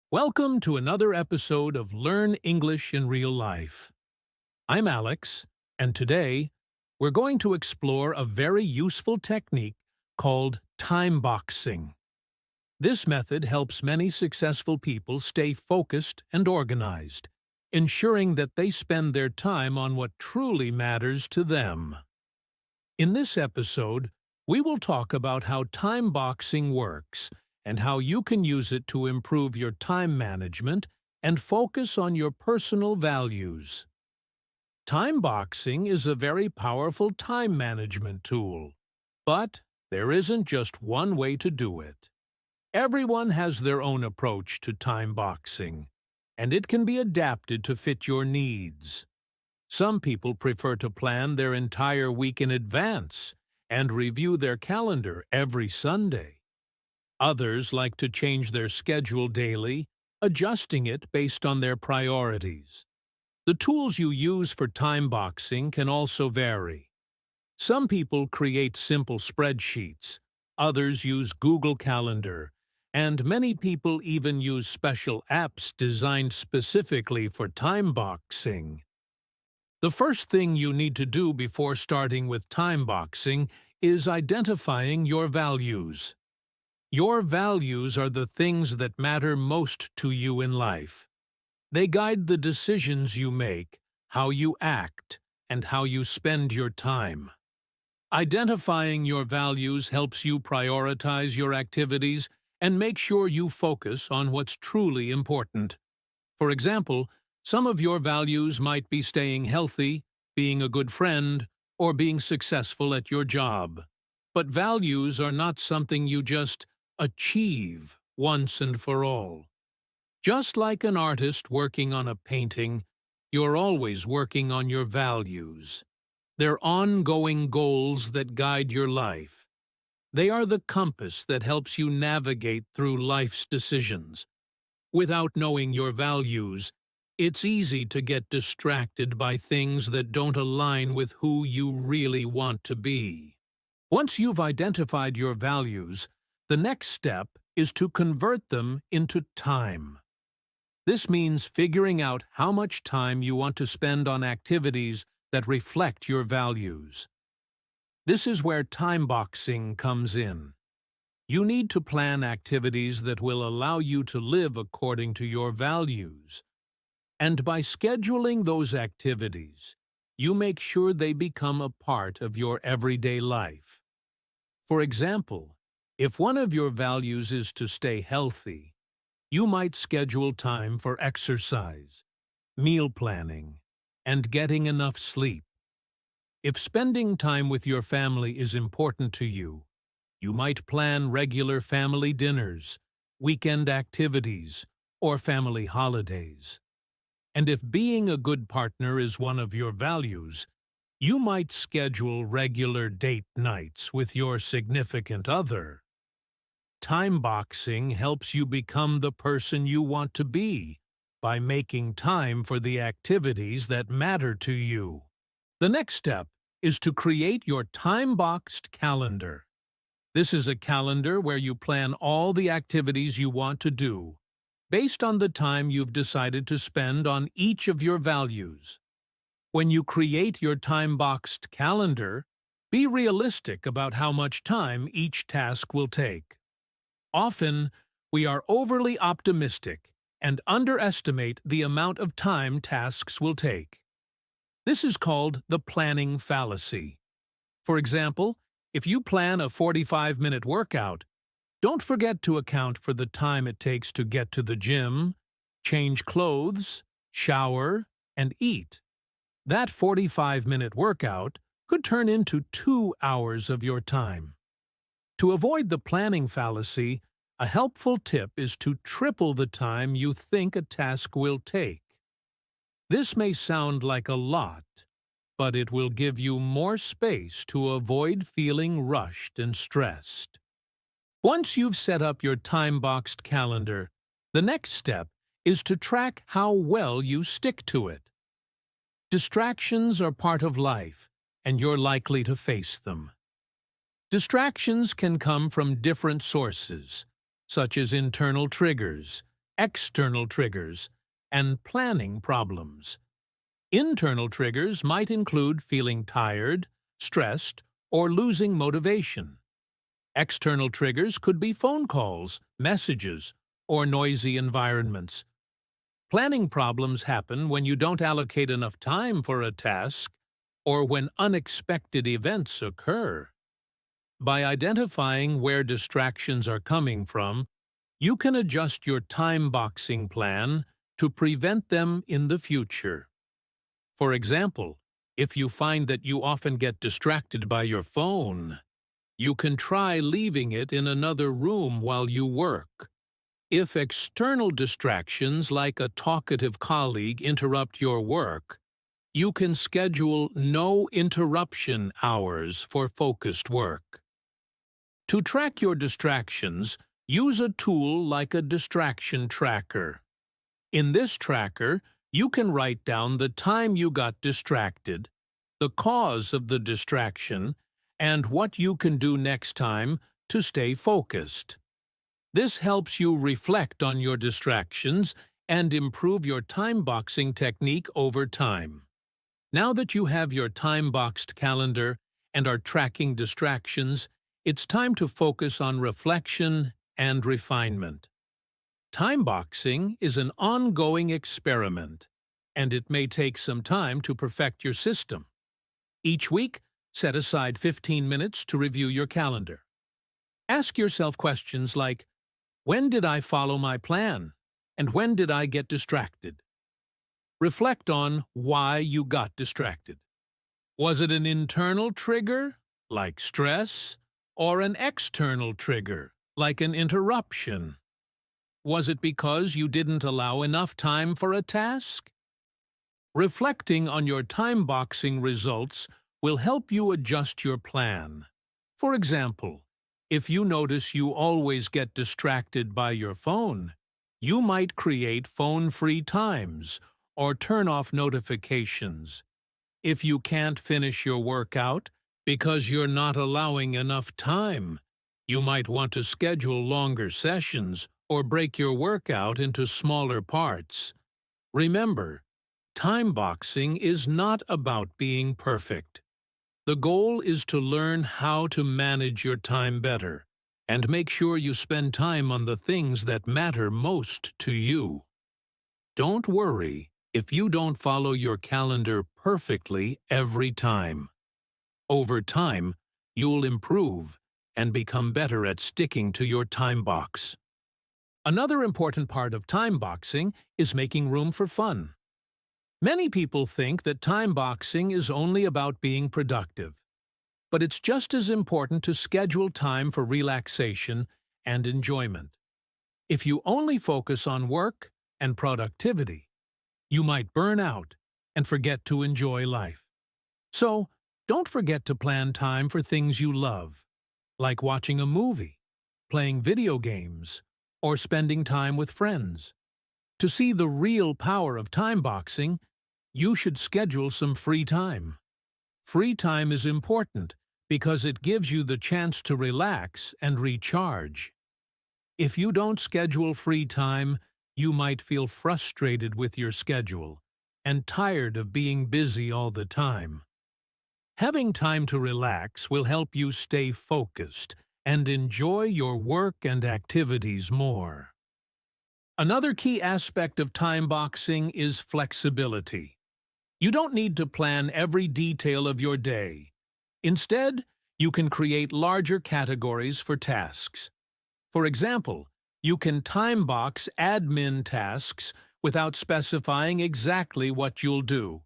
Welcome to another episode of Learn English in Real Life. I'm Alex, and today we're going to explore a very useful technique called time boxing. This method helps many successful people stay focused and organized, ensuring that they spend their time on what truly matters to them. In this episode, we will talk about how time boxing works and how you can use it to improve your time management and focus on your personal values. Time boxing is a very powerful time management tool, but there isn't just one way to do it. Everyone has their own approach to time boxing, and it can be adapted to fit your needs. Some people prefer to plan their entire week in advance and review their calendar every Sunday. Others like to change their schedule daily, adjusting it based on their priorities. The tools you use for time boxing can also vary. Some people create simple spreadsheets, others use Google Calendar, and many people even use special apps designed specifically for time boxing. The first thing you need to do before starting with time boxing is identifying your values. Your values are the things that matter most to you in life. They guide the decisions you make, how you act, and how you spend your time. Identifying your values helps you prioritize your activities and make sure you focus on what's truly important. For example, some of your values might be staying healthy, being a good friend, or being successful at your job. But values are not something you just achieve once and for all. Just like an artist working on a painting, you're always working on your values. They're ongoing goals that guide your life. They are the compass that helps you navigate through life's decisions. Without knowing your values, it's easy to get distracted by things that don't align with who you really want to be. Once you've identified your values, the next step is to convert them into time. This means figuring out how much time you want to spend on activities that reflect your values. This is where time boxing comes in. You need to plan activities that will allow you to live according to your values. And by scheduling those activities, you make sure they become a part of your everyday life. For example, if one of your values is to stay healthy, you might schedule time for exercise, meal planning, and getting enough sleep. If spending time with your family is important to you, you might plan regular family dinners, weekend activities, or family holidays. And if being a good partner is one of your values, you might schedule regular date nights with your significant other. Time boxing helps you become the person you want to be by making time for the activities that matter to you. The next step is to create your time-boxed calendar. This is a calendar where you plan all the activities you want to do, based on the time you've decided to spend on each of your values. When you create your time-boxed calendar, be realistic about how much time each task will take. Often, we are overly optimistic and underestimate the amount of time tasks will take. This is called the planning fallacy. For example, if you plan a 45-minute workout, don't forget to account for the time it takes to get to the gym, change clothes, shower, and eat. That 45-minute workout could turn into 2 hours of your time. To avoid the planning fallacy, a helpful tip is to triple the time you think a task will take. This may sound like a lot, but it will give you more space to avoid feeling rushed and stressed. Once you've set up your time-boxed calendar, the next step is to track how well you stick to it. Distractions are part of life, and you're likely to face them. Distractions can come from different sources, such as internal triggers, external triggers, and planning problems. Internal triggers might include feeling tired, stressed, or losing motivation. External triggers could be phone calls, messages, or noisy environments. Planning problems happen when you don't allocate enough time for a task or when unexpected events occur. By identifying where distractions are coming from, you can adjust your time-boxing plan to prevent them in the future. For example, if you find that you often get distracted by your phone, you can try leaving it in another room while you work. If external distractions like a talkative colleague interrupt your work, you can schedule no interruption hours for focused work. To track your distractions, use a tool like a distraction tracker. In this tracker, you can write down the time you got distracted, the cause of the distraction, and what you can do next time to stay focused. This helps you reflect on your distractions and improve your time-boxing technique over time. Now that you have your time-boxed calendar and are tracking distractions, it's time to focus on reflection and refinement. Time-boxing is an ongoing experiment, and it may take some time to perfect your system. Each week, set aside 15 minutes to review your calendar. Ask yourself questions like, when did I follow my plan? And when did I get distracted? Reflect on why you got distracted. Was it an internal trigger, like stress, or an external trigger, like an interruption? Was it because you didn't allow enough time for a task? Reflecting on your time-boxing results will help you adjust your plan. For example, if you notice you always get distracted by your phone, you might create phone-free times or turn off notifications. If you can't finish your workout because you're not allowing enough time, you might want to schedule longer sessions or break your workout into smaller parts. Remember, time boxing is not about being perfect. The goal is to learn how to manage your time better and make sure you spend time on the things that matter most to you. Don't worry if you don't follow your calendar perfectly every time. Over time, you'll improve and become better at sticking to your time box. Another important part of time boxing is making room for fun. Many people think that time boxing is only about being productive, but it's just as important to schedule time for relaxation and enjoyment. If you only focus on work and productivity, you might burn out and forget to enjoy life. So, don't forget to plan time for things you love, like watching a movie, playing video games, or spending time with friends. To see the real power of time boxing, you should schedule some free time. Free time is important because it gives you the chance to relax and recharge. If you don't schedule free time, you might feel frustrated with your schedule and tired of being busy all the time. Having time to relax will help you stay focused and enjoy your work and activities more. Another key aspect of time boxing is flexibility. You don't need to plan every detail of your day. Instead, you can create larger categories for tasks. For example, you can time box admin tasks without specifying exactly what you'll do.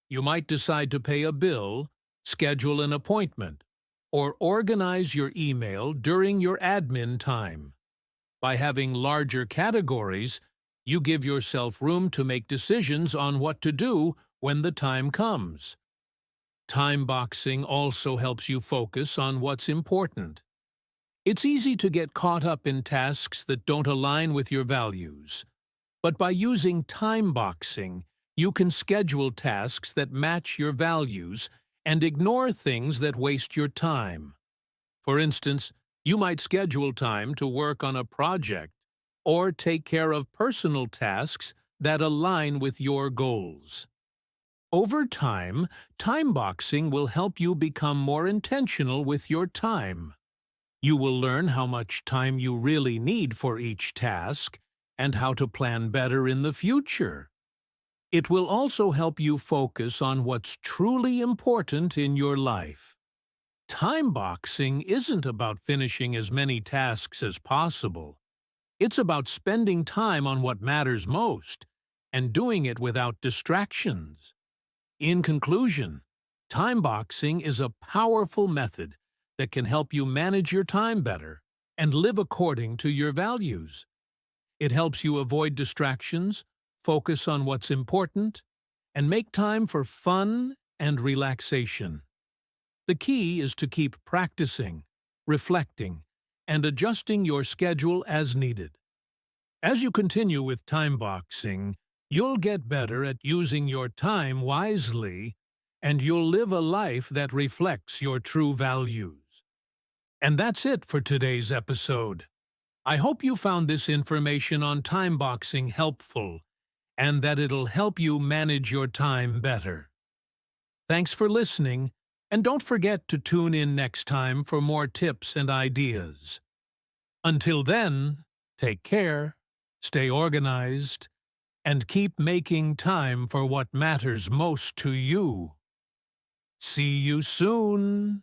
You might decide to pay a bill, schedule an appointment, or organize your email during your admin time. By having larger categories, you give yourself room to make decisions on what to do when the time comes. Time boxing also helps you focus on what's important. It's easy to get caught up in tasks that don't align with your values. But by using time boxing, you can schedule tasks that match your values and ignore things that waste your time. For instance, you might schedule time to work on a project or take care of personal tasks that align with your goals. Over time, time boxing will help you become more intentional with your time. You will learn how much time you really need for each task and how to plan better in the future. It will also help you focus on what's truly important in your life. Time boxing isn't about finishing as many tasks as possible. It's about spending time on what matters most and doing it without distractions. In conclusion, time boxing is a powerful method that can help you manage your time better and live according to your values. It helps you avoid distractions, focus on what's important, and make time for fun and relaxation. The key is to keep practicing, reflecting, and adjusting your schedule as needed. As you continue with time boxing, you'll get better at using your time wisely, and you'll live a life that reflects your true values. And that's it for today's episode. I hope you found this information on time boxing helpful, and that it'll help you manage your time better. Thanks for listening, and don't forget to tune in next time for more tips and ideas. Until then, take care, stay organized, and keep making time for what matters most to you. See you soon!